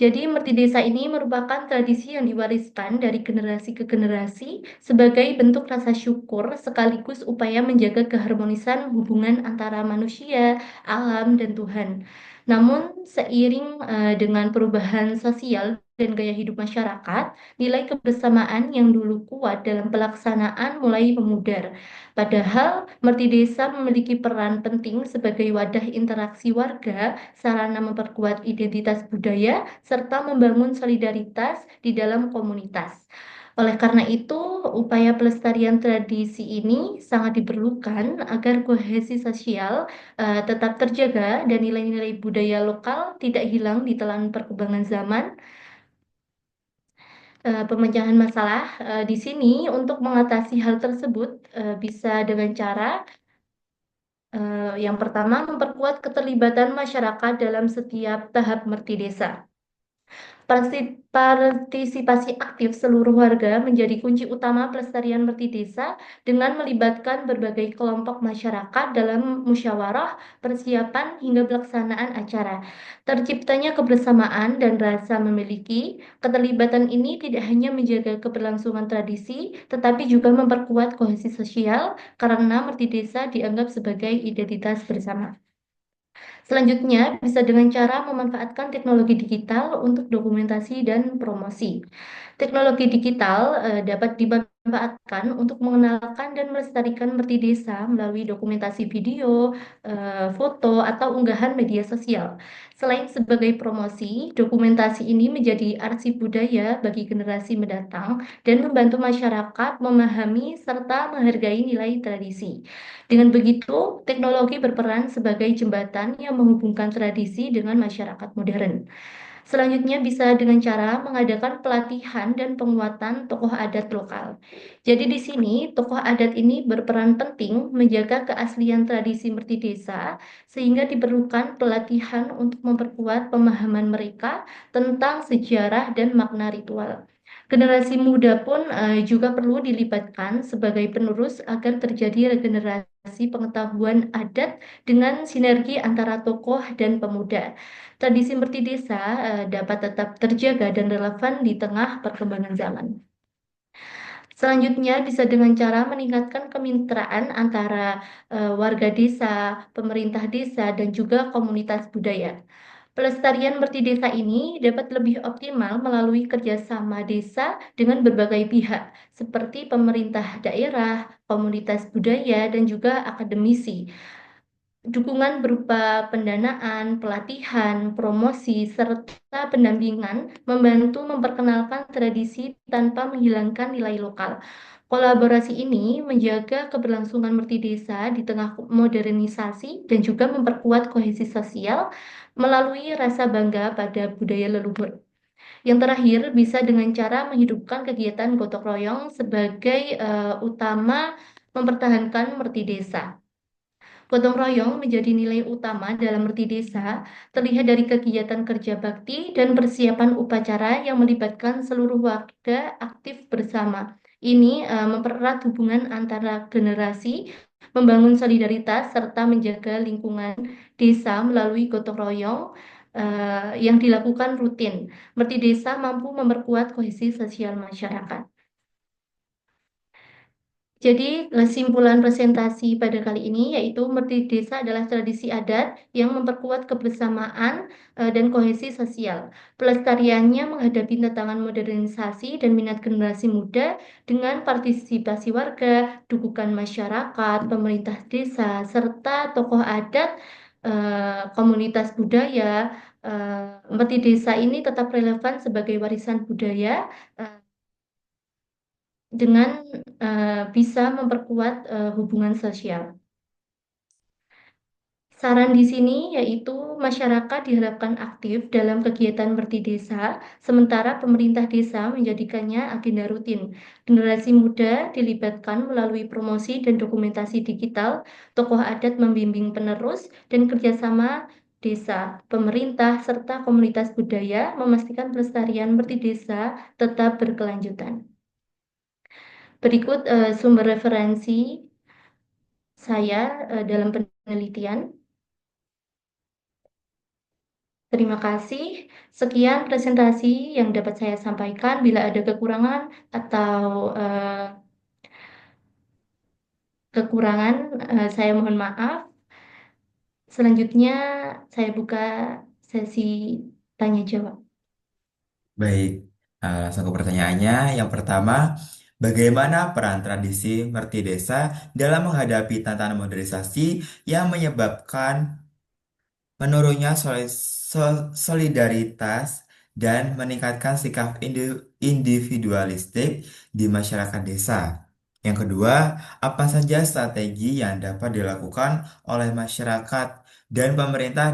Jadi, merti desa ini merupakan tradisi yang diwariskan dari generasi ke generasi sebagai bentuk rasa syukur sekaligus upaya menjaga keharmonisan hubungan antara manusia, alam, dan Tuhan. Namun, seiring dengan perubahan sosial dan gaya hidup masyarakat, nilai kebersamaan yang dulu kuat dalam pelaksanaan mulai memudar. Padahal, merti desa memiliki peran penting sebagai wadah interaksi warga, sarana memperkuat identitas budaya, serta membangun solidaritas di dalam komunitas. Oleh karena itu, upaya pelestarian tradisi ini sangat diperlukan agar kohesi sosial tetap terjaga dan nilai-nilai budaya lokal tidak hilang di telan perkembangan zaman. Pemecahan masalah di sini untuk mengatasi hal tersebut bisa dengan cara yang pertama memperkuat keterlibatan masyarakat dalam setiap tahap merti desa. Partisipasi aktif seluruh warga menjadi kunci utama pelestarian merti desa dengan melibatkan berbagai kelompok masyarakat dalam musyawarah, persiapan, hingga pelaksanaan acara. Terciptanya kebersamaan dan rasa memiliki, keterlibatan ini tidak hanya menjaga keberlangsungan tradisi, tetapi juga memperkuat kohesi sosial karena merti desa dianggap sebagai identitas bersama. Selanjutnya, bisa dengan cara memanfaatkan teknologi digital untuk dokumentasi dan promosi. Teknologi digital dapat dimanfaatkan untuk mengenalkan dan melestarikan merti desa melalui dokumentasi video, foto, atau unggahan media sosial. Selain sebagai promosi, dokumentasi ini menjadi arsip budaya bagi generasi mendatang dan membantu masyarakat memahami serta menghargai nilai tradisi. Dengan begitu, teknologi berperan sebagai jembatan yang menghubungkan tradisi dengan masyarakat modern. Selanjutnya bisa dengan cara mengadakan pelatihan dan penguatan tokoh adat lokal. Jadi di sini tokoh adat ini berperan penting menjaga keaslian tradisi merti desa sehingga diperlukan pelatihan untuk memperkuat pemahaman mereka tentang sejarah dan makna ritual. Generasi muda pun juga perlu dilibatkan sebagai penerus agar terjadi regenerasi pengetahuan adat dengan sinergi antara tokoh dan pemuda. Tradisi merti desa dapat tetap terjaga dan relevan di tengah perkembangan zaman. Selanjutnya bisa dengan cara meningkatkan kemitraan antara warga desa, pemerintah desa, dan juga komunitas budaya. Pelestarian merti desa ini dapat lebih optimal melalui kerjasama desa dengan berbagai pihak, seperti pemerintah daerah, komunitas budaya, dan juga akademisi. Dukungan berupa pendanaan, pelatihan, promosi, serta pendampingan membantu memperkenalkan tradisi tanpa menghilangkan nilai lokal. Kolaborasi ini menjaga keberlangsungan merti desa di tengah modernisasi dan juga memperkuat kohesi sosial melalui rasa bangga pada budaya leluhur. Yang terakhir, bisa dengan cara menghidupkan kegiatan gotong royong sebagai utama mempertahankan merti desa. Gotong royong menjadi nilai utama dalam merti desa, terlihat dari kegiatan kerja bakti dan persiapan upacara yang melibatkan seluruh warga aktif bersama. Ini mempererat hubungan antara generasi, membangun solidaritas, serta menjaga lingkungan desa melalui gotong royong yang dilakukan rutin. Merti desa mampu memperkuat kohesi sosial masyarakat. Jadi, kesimpulan presentasi pada kali ini yaitu merti desa adalah tradisi adat yang memperkuat kebersamaan dan kohesi sosial. Pelestariannya menghadapi tantangan modernisasi dan minat generasi muda dengan partisipasi warga, dukungan masyarakat, pemerintah desa, serta tokoh adat, komunitas budaya. Merti desa ini tetap relevan sebagai warisan budaya dengan bisa memperkuat hubungan sosial. Saran di sini yaitu masyarakat diharapkan aktif dalam kegiatan merti desa, sementara pemerintah desa menjadikannya agenda rutin. Generasi muda dilibatkan melalui promosi dan dokumentasi digital, tokoh adat membimbing penerus, dan kerjasama desa, pemerintah, serta komunitas budaya memastikan pelestarian merti desa tetap berkelanjutan. Berikut sumber referensi saya dalam penelitian. Terima kasih. Sekian presentasi yang dapat saya sampaikan. Bila ada kekurangan atau kekurangan, saya mohon maaf. Selanjutnya, saya buka sesi tanya jawab. Baik, langsung ke pertanyaannya. Yang pertama, bagaimana peran tradisi Merti Desa dalam menghadapi tantangan modernisasi yang menyebabkan menurunnya solidaritas dan meningkatkan sikap individualistik di masyarakat desa? Yang kedua, apa saja strategi yang dapat dilakukan oleh masyarakat dan pemerintah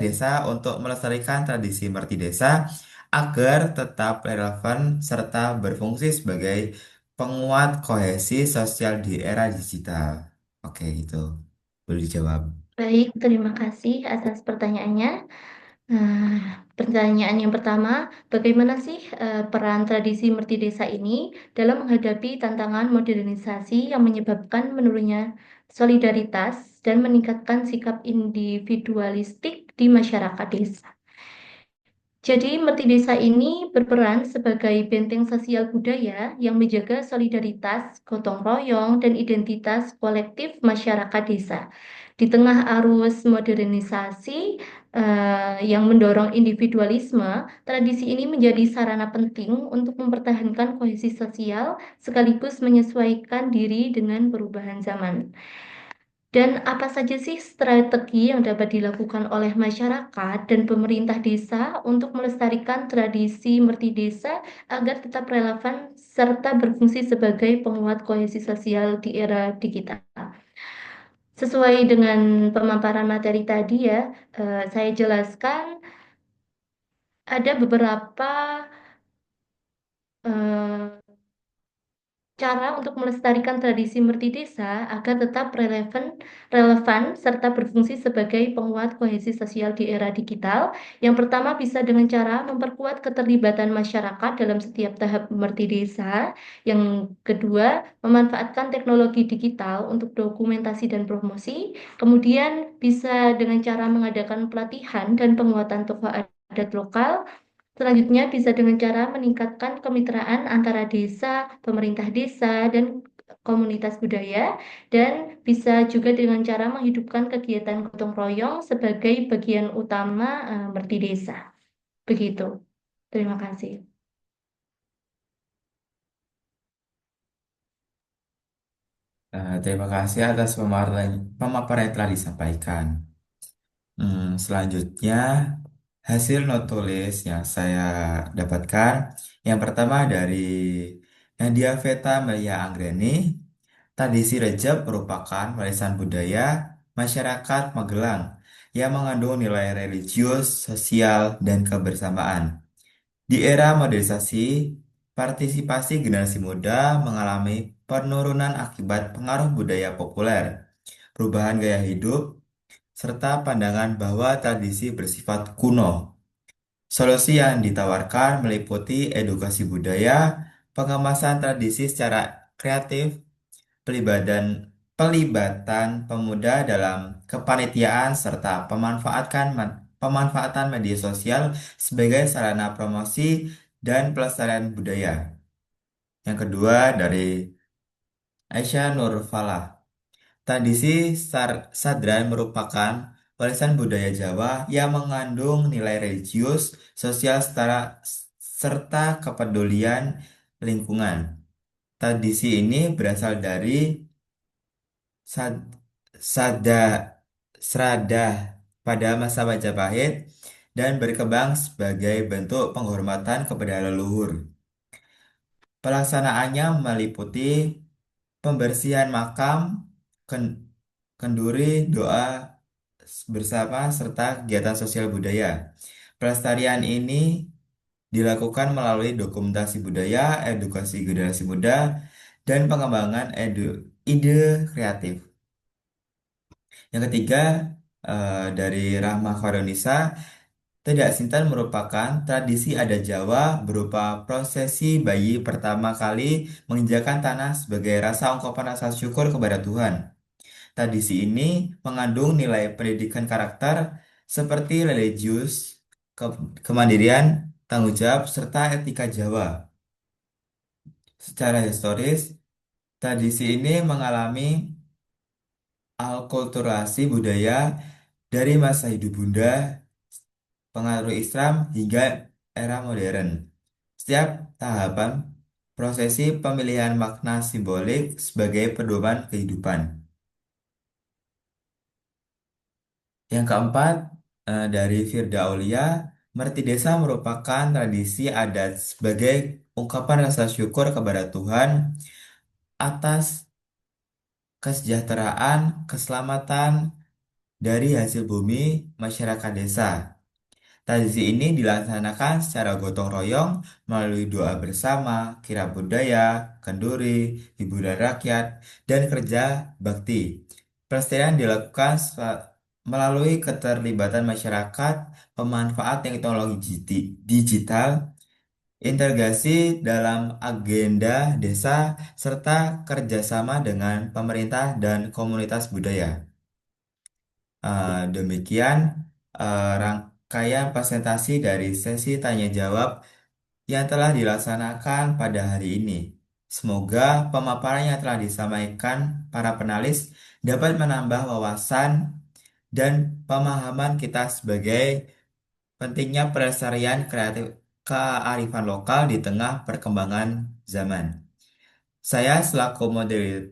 desa untuk melestarikan tradisi Merti Desa agar tetap relevan serta berfungsi sebagai penguat kohesi sosial di era digital? Oke, gitu. Boleh dijawab. Baik, terima kasih atas pertanyaannya. Pertanyaan yang pertama, bagaimana sih peran tradisi merti desa ini dalam menghadapi tantangan modernisasi yang menyebabkan menurunnya solidaritas dan meningkatkan sikap individualistik di masyarakat desa? Jadi, merti desa ini berperan sebagai benteng sosial budaya yang menjaga solidaritas, gotong royong, dan identitas kolektif masyarakat desa. Di tengah arus modernisasi yang mendorong individualisme, tradisi ini menjadi sarana penting untuk mempertahankan kohesi sosial sekaligus menyesuaikan diri dengan perubahan zaman. Dan apa saja sih strategi yang dapat dilakukan oleh masyarakat dan pemerintah desa untuk melestarikan tradisi merti desa agar tetap relevan serta berfungsi sebagai penguat kohesi sosial di era digital? Sesuai dengan pemaparan materi tadi ya, saya jelaskan ada beberapa eh, cara untuk melestarikan tradisi merti desa agar tetap relevan serta berfungsi sebagai penguat kohesi sosial di era digital. Yang pertama bisa dengan cara memperkuat keterlibatan masyarakat dalam setiap tahap merti desa. Yang kedua, memanfaatkan teknologi digital untuk dokumentasi dan promosi. Kemudian bisa dengan cara mengadakan pelatihan dan penguatan tokoh adat lokal. Selanjutnya bisa dengan cara meningkatkan kemitraan antara desa, pemerintah desa, dan komunitas budaya, dan bisa juga dengan cara menghidupkan kegiatan gotong royong sebagai bagian utama Merti Desa. Begitu. Terima kasih. Terima kasih atas pemaparan yang telah disampaikan. Selanjutnya, hasil not tulis yang saya dapatkan, yang pertama dari Nadia Veta Melia Anggreni, tradisi Rejab merupakan warisan budaya masyarakat Magelang yang mengandung nilai religius, sosial, dan kebersamaan. Di era modernisasi, partisipasi generasi muda mengalami penurunan akibat pengaruh budaya populer, perubahan gaya hidup, serta pandangan bahwa tradisi bersifat kuno. Solusi yang ditawarkan meliputi edukasi budaya, pengemasan tradisi secara kreatif, pelibatan pelibatan pemuda dalam kepanitiaan serta pemanfaatan media sosial sebagai sarana promosi dan pelestarian budaya. Yang kedua dari Aisyah Nurfalah. Tradisi sadran merupakan warisan budaya Jawa yang mengandung nilai religius, sosial serta kepedulian lingkungan. Tradisi ini berasal dari sad, sada, seradah pada masa Majapahit dan berkembang sebagai bentuk penghormatan kepada leluhur. Pelaksanaannya meliputi pembersihan makam, ken- kenduri, doa bersama, serta kegiatan sosial budaya. Pelestarian ini dilakukan melalui dokumentasi budaya, edukasi generasi muda, dan pengembangan ide kreatif. Yang ketiga, dari Rahma Khairunisa, Tidak Sintan merupakan tradisi adat Jawa berupa prosesi bayi pertama kali menginjakan tanah sebagai rasa ungkapan rasa syukur kepada Tuhan. Tradisi ini mengandung nilai pendidikan karakter seperti religius, kemandirian, tanggung jawab, serta etika Jawa. Secara historis, tradisi ini mengalami alkulturasi budaya dari masa hidup Bunda, pengaruh Islam, hingga era modern. Setiap tahapan prosesi pemilihan makna simbolik sebagai pedoman kehidupan. Yang keempat, dari Firda Aulia, Merti Desa merupakan tradisi adat sebagai ungkapan rasa syukur kepada Tuhan atas kesejahteraan, keselamatan dari hasil bumi masyarakat desa. Tradisi ini dilaksanakan secara gotong royong melalui doa bersama, kirab budaya, kenduri, hiburan rakyat, dan kerja bakti. Pelestarian dilakukan melalui keterlibatan masyarakat, pemanfaatan teknologi digital, integrasi dalam agenda desa, serta kerjasama dengan pemerintah dan komunitas budaya. Demikian rangkaian presentasi dari sesi tanya jawab yang telah dilaksanakan pada hari ini. Semoga pemaparan yang telah disampaikan para penalis dapat menambah wawasan dan pemahaman kita sebagai pentingnya pelestarian kreatif kearifan lokal di tengah perkembangan zaman. Saya selaku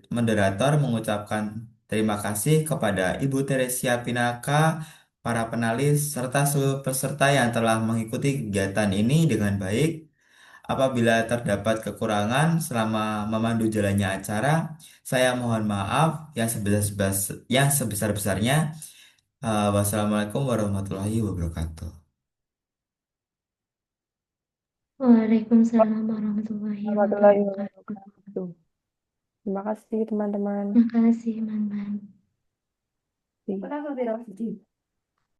moderator mengucapkan terima kasih kepada Ibu Teresia Pinaka, para penalis, serta seluruh peserta yang telah mengikuti kegiatan ini dengan baik. Apabila terdapat kekurangan selama memandu jalannya acara, saya mohon maaf yang sebesar-besarnya. Wassalamualaikum warahmatullahi wabarakatuh. Waalaikumsalam warahmatullahi Warahmatullahi wabarakatuh. wabarakatuh. Terima kasih teman-teman. Terima kasih, Man. Terima kasih.